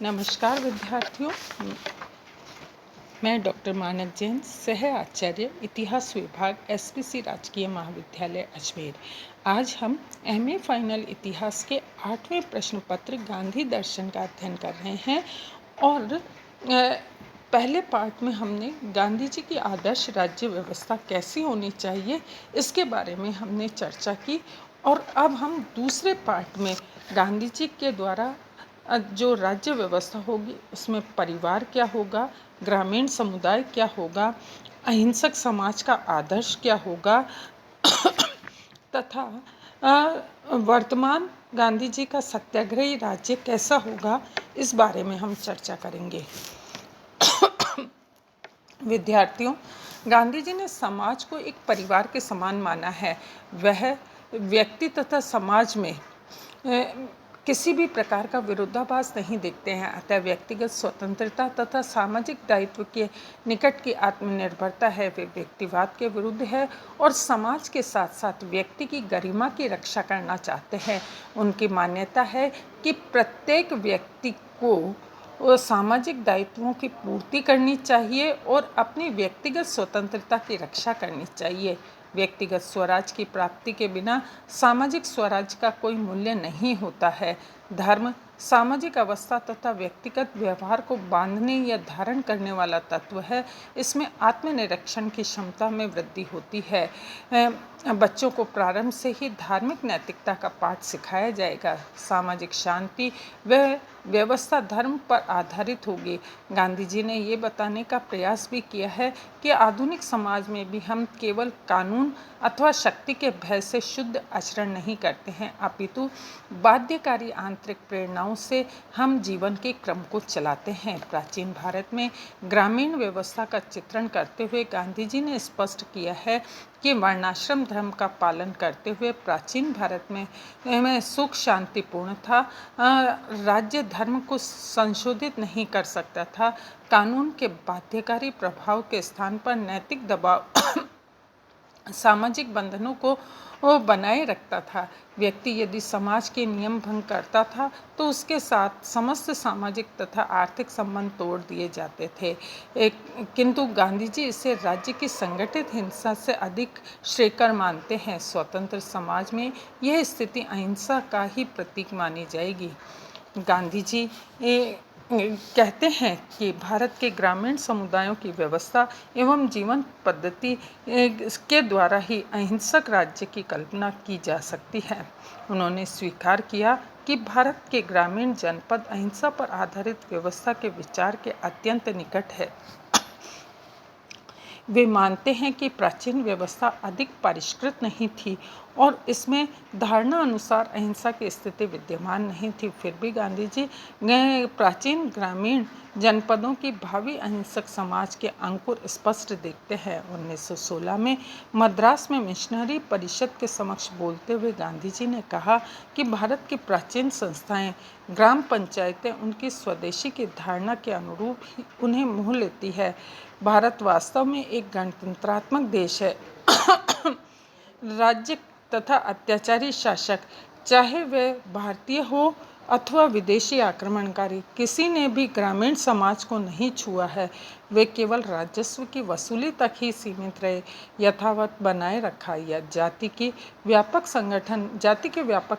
नमस्कार विद्यार्थियों, मैं डॉक्टर मानक जैन, सह आचार्य इतिहास विभाग एसपीसी राजकीय महाविद्यालय अजमेर। आज हम एमए फाइनल इतिहास के 8वें प्रश्न पत्र गांधी दर्शन का अध्ययन कर रहे हैं और पहले पार्ट में हमने गांधी जी की आदर्श राज्य व्यवस्था कैसी होनी चाहिए इसके बारे में हमने चर्चा की और अब हम दूसरे पार्ट में गांधी जी के द्वारा जो राज्य व्यवस्था होगी उसमें परिवार क्या होगा, ग्रामीण समुदाय क्या होगा, अहिंसक समाज का आदर्श क्या होगा तथा वर्तमान गांधी जी का सत्याग्रही राज्य कैसा होगा, इस बारे में हम चर्चा करेंगे। विद्यार्थियों, गांधी जी ने समाज को एक परिवार के समान माना है। वह व्यक्ति तथा समाज में किसी भी प्रकार का विरोधाभास नहीं देखते हैं। अतः व्यक्तिगत स्वतंत्रता तथा सामाजिक दायित्व के निकट की आत्मनिर्भरता है वे व्यक्तिवाद के विरुद्ध है और समाज के साथ साथ व्यक्ति की गरिमा की रक्षा करना चाहते हैं। उनकी मान्यता है कि प्रत्येक व्यक्ति को सामाजिक दायित्वों की पूर्ति करनी चाहिए और अपनी व्यक्तिगत स्वतंत्रता की रक्षा करनी चाहिए। व्यक्तिगत स्वराज की प्राप्ति के बिना सामाजिक स्वराज का कोई मूल्य नहीं होता है। धर्म सामाजिक अवस्था तथा व्यक्तिगत व्यवहार को बांधने या धारण करने वाला तत्व है। इसमें आत्मनिरीक्षण की क्षमता में वृद्धि होती है। बच्चों को प्रारंभ से ही धार्मिक नैतिकता का पाठ सिखाया जाएगा। सामाजिक शांति व व्यवस्था धर्म पर आधारित होगी। गांधी जी ने ये बताने का प्रयास भी किया है कि आधुनिक समाज में भी हम केवल कानून अथवा शक्ति के भय से शुद्ध आचरण नहीं करते हैं, अपितु बाध्यकारी आंतरिक प्रेरणाओं से हम जीवन के क्रम को चलाते हैं। प्राचीन भारत में ग्रामीण व्यवस्था का चित्रण करते हुए गांधी जी ने स्पष्ट किया है कि वर्णाश्रम धर्म का पालन करते हुए प्राचीन भारत में सुख शांतिपूर्ण था। राज्य धर्म को संशोधित नहीं कर सकता था। कानून के बाध्यकारी प्रभाव के स्थान पर नैतिक दबाव सामाजिक बंधनों को वो बनाए रखता था। व्यक्ति यदि समाज के नियम भंग करता था तो उसके साथ समस्त सामाजिक तथा आर्थिक संबंध तोड़ दिए जाते थे। किंतु गांधी जी इसे राज्य की संगठित हिंसा से अधिक श्रेयकर मानते हैं। स्वतंत्र समाज में यह स्थिति अहिंसा का ही प्रतीक मानी जाएगी। गांधी जी कहते हैं कि भारत के ग्रामीण समुदायों की व्यवस्था एवं जीवन पद्धति के द्वारा ही अहिंसक राज्य की कल्पना की जा सकती है। उन्होंने स्वीकार किया कि भारत के ग्रामीण जनपद अहिंसा पर आधारित व्यवस्था के विचार के अत्यंत निकट है। वे मानते हैं कि प्राचीन व्यवस्था अधिक परिष्कृत नहीं थी और इसमें धारणा अनुसार अहिंसा की स्थिति विद्यमान नहीं थी। फिर भी गांधी जी प्राचीन ग्रामीण जनपदों की भावी अहिंसक समाज के अंकुर स्पष्ट देखते हैं। 1916 में मद्रास में मिशनरी परिषद के समक्ष बोलते हुए गांधी जी ने कहा कि भारत की प्राचीन संस्थाएं ग्राम पंचायतें उनकी स्वदेशी की धारणा के अनुरूप ही उन्हें मोह लेती है। भारत वास्तव में एक गणतंत्रात्मक देश है। राज्य तथा अत्याचारी शासक, चाहे वे भारतीय हो अथवा विदेशी आक्रमणकारी, किसी ने भी ग्रामीण समाज को नहीं छुआ है। वे केवल राजस्व की वसूली तक ही सीमित रहे, यथावत बनाए रखा। या जाति के व्यापक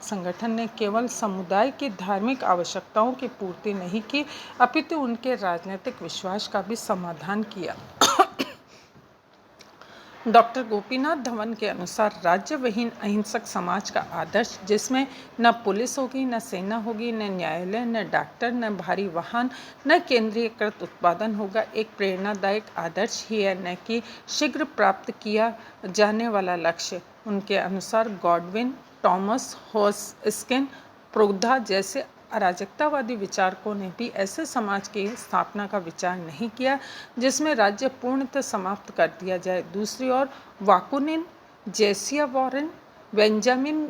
संगठन ने केवल समुदाय की धार्मिक आवश्यकताओं की पूर्ति नहीं की, अपितु उनके राजनीतिक विश्वास का भी समाधान किया। डॉक्टर गोपीनाथ धवन के अनुसार राज्यविहीन अहिंसक समाज का आदर्श, जिसमें न पुलिस होगी, न सेना होगी, न न्यायालय, न डॉक्टर, न भारी वाहन, न केंद्रीयकृत उत्पादन होगा, एक प्रेरणादायक आदर्श ही है, न कि शीघ्र प्राप्त किया जाने वाला लक्ष्य। उनके अनुसार गॉडविन, थॉमस हॉस्किन, प्रोद्धा जैसे अराजकतावादी विचारकों ने भी ऐसे समाज की स्थापना का विचार नहीं किया जिसमें राज्य पूर्णतः समाप्त कर दिया जाए। दूसरी ओर वाकुनिन, जेसिया वॉरेन, बेंजामिन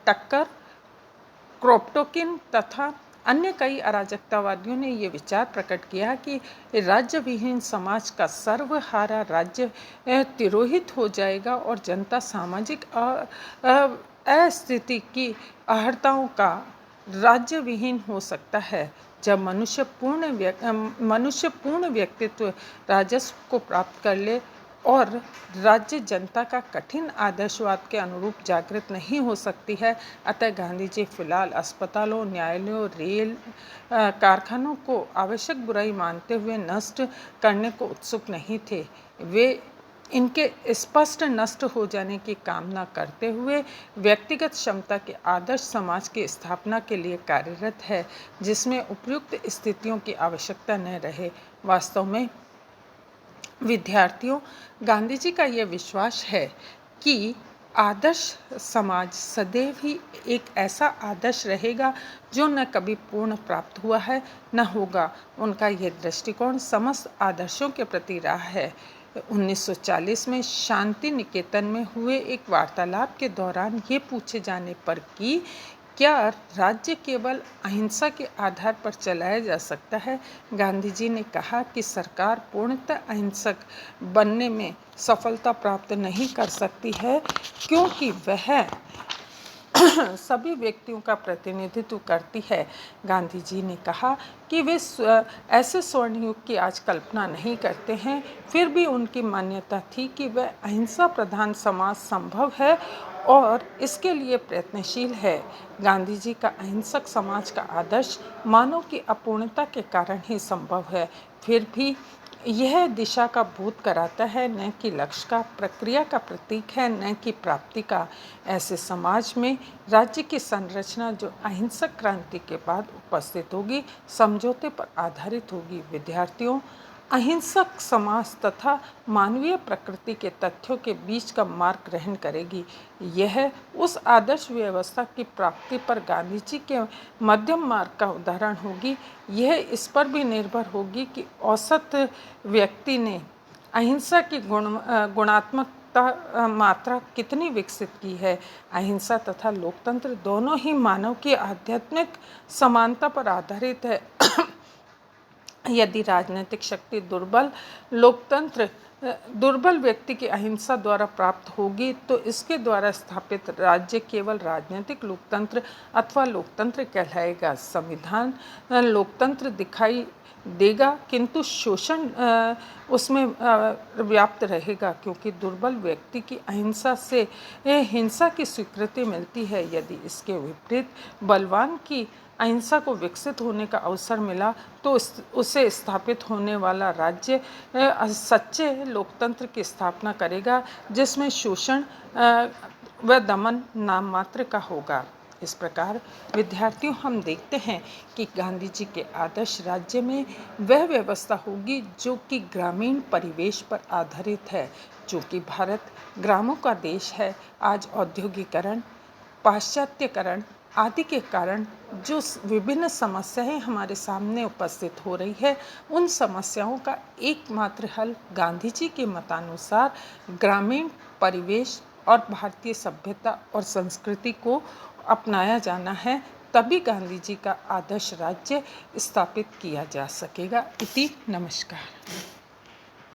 टक्कर, क्रोप्टोकिन तथा अन्य कई अराजकतावादियों ने ये विचार प्रकट किया कि राज्यविहीन समाज का सर्वहारा राज्य तिरोहित हो जाएगा और जनता सामाजिक अस्थिति की आहर्ताओं का राज्य विहीन हो सकता है जब मनुष्य पूर्ण व्यक्तित्व राजस्व को प्राप्त कर ले और राज्य जनता का कठिन आदर्शवाद के अनुरूप जागृत नहीं हो सकती है। अतः गांधी जी फिलहाल अस्पतालों, न्यायालयों, रेल कारखानों को आवश्यक बुराई मानते हुए नष्ट करने को उत्सुक नहीं थे। वे इनके स्पष्ट नष्ट हो जाने की कामना करते हुए व्यक्तिगत क्षमता के आदर्श समाज की स्थापना के लिए कार्यरत है, जिसमें उपयुक्त स्थितियों की आवश्यकता न रहे। वास्तव में विद्यार्थियों, गांधी जी का यह विश्वास है कि आदर्श समाज सदैव ही एक ऐसा आदर्श रहेगा जो न कभी पूर्ण प्राप्त हुआ है न होगा। उनका यह दृष्टिकोण समस्त आदर्शों के प्रति रहा है। 1940 में शांति निकेतन में हुए एक वार्तालाप के दौरान ये पूछे जाने पर कि क्या राज्य केवल अहिंसा के आधार पर चलाया जा सकता है, गांधी जी ने कहा कि सरकार पूर्णतः अहिंसक बनने में सफलता प्राप्त नहीं कर सकती है, क्योंकि वह सभी व्यक्तियों का प्रतिनिधित्व करती है। गांधी जी ने कहा कि वे ऐसे स्वर्ण युग की आज कल्पना नहीं करते हैं, फिर भी उनकी मान्यता थी कि वह अहिंसा प्रधान समाज संभव है और इसके लिए प्रयत्नशील है। गांधी जी का अहिंसक समाज का आदर्श मानव की अपूर्णता के कारण ही संभव है, फिर भी यह दिशा का बोध कराता है, न कि लक्ष्य का, प्रक्रिया का प्रतीक है, न कि प्राप्ति का। ऐसे समाज में राज्य की संरचना जो अहिंसक क्रांति के बाद उपस्थित होगी, समझौते पर आधारित होगी। विद्यार्थियों, अहिंसक समाज तथा मानवीय प्रकृति के तथ्यों के बीच का मार्ग ग्रहण करेगी। यह उस आदर्श व्यवस्था की प्राप्ति पर गांधी जी के मध्यम मार्ग का उदाहरण होगी। यह इस पर भी निर्भर होगी कि औसत व्यक्ति ने अहिंसा की गुणात्मक मात्रा कितनी विकसित की है। अहिंसा तथा लोकतंत्र दोनों ही मानव की आध्यात्मिक समानता पर आधारित है। यदि राजनीतिक शक्ति दुर्बल व्यक्ति की अहिंसा द्वारा प्राप्त होगी, तो इसके द्वारा स्थापित राज्य केवल राजनीतिक लोकतंत्र अथवा लोकतंत्र कहलाएगा। संविधान लोकतंत्र दिखाई देगा, किंतु शोषण उसमें व्याप्त रहेगा, क्योंकि दुर्बल व्यक्ति की अहिंसा से हिंसा की स्वीकृति मिलती है। यदि इसके विपरीत बलवान की अहिंसा को विकसित होने का अवसर मिला, तो उसे स्थापित होने वाला राज्य सच्चे लोकतंत्र की स्थापना करेगा, जिसमें शोषण व दमन नाम मात्र का होगा। इस प्रकार विद्यार्थियों, हम देखते हैं कि गांधी जी के आदर्श राज्य में वह व्यवस्था होगी जो कि ग्रामीण परिवेश पर आधारित है। चूँकि भारत ग्रामों का देश है, आज औद्योगिकरण, पाश्चात्यकरण आदि के कारण जो विभिन्न समस्याएं हमारे सामने उपस्थित हो रही है, उन समस्याओं का एकमात्र हल गांधी जी के मतानुसार ग्रामीण परिवेश और भारतीय सभ्यता और संस्कृति को अपनाया जाना है। तभी गांधी जी का आदर्श राज्य स्थापित किया जा सकेगा। इति नमस्कार।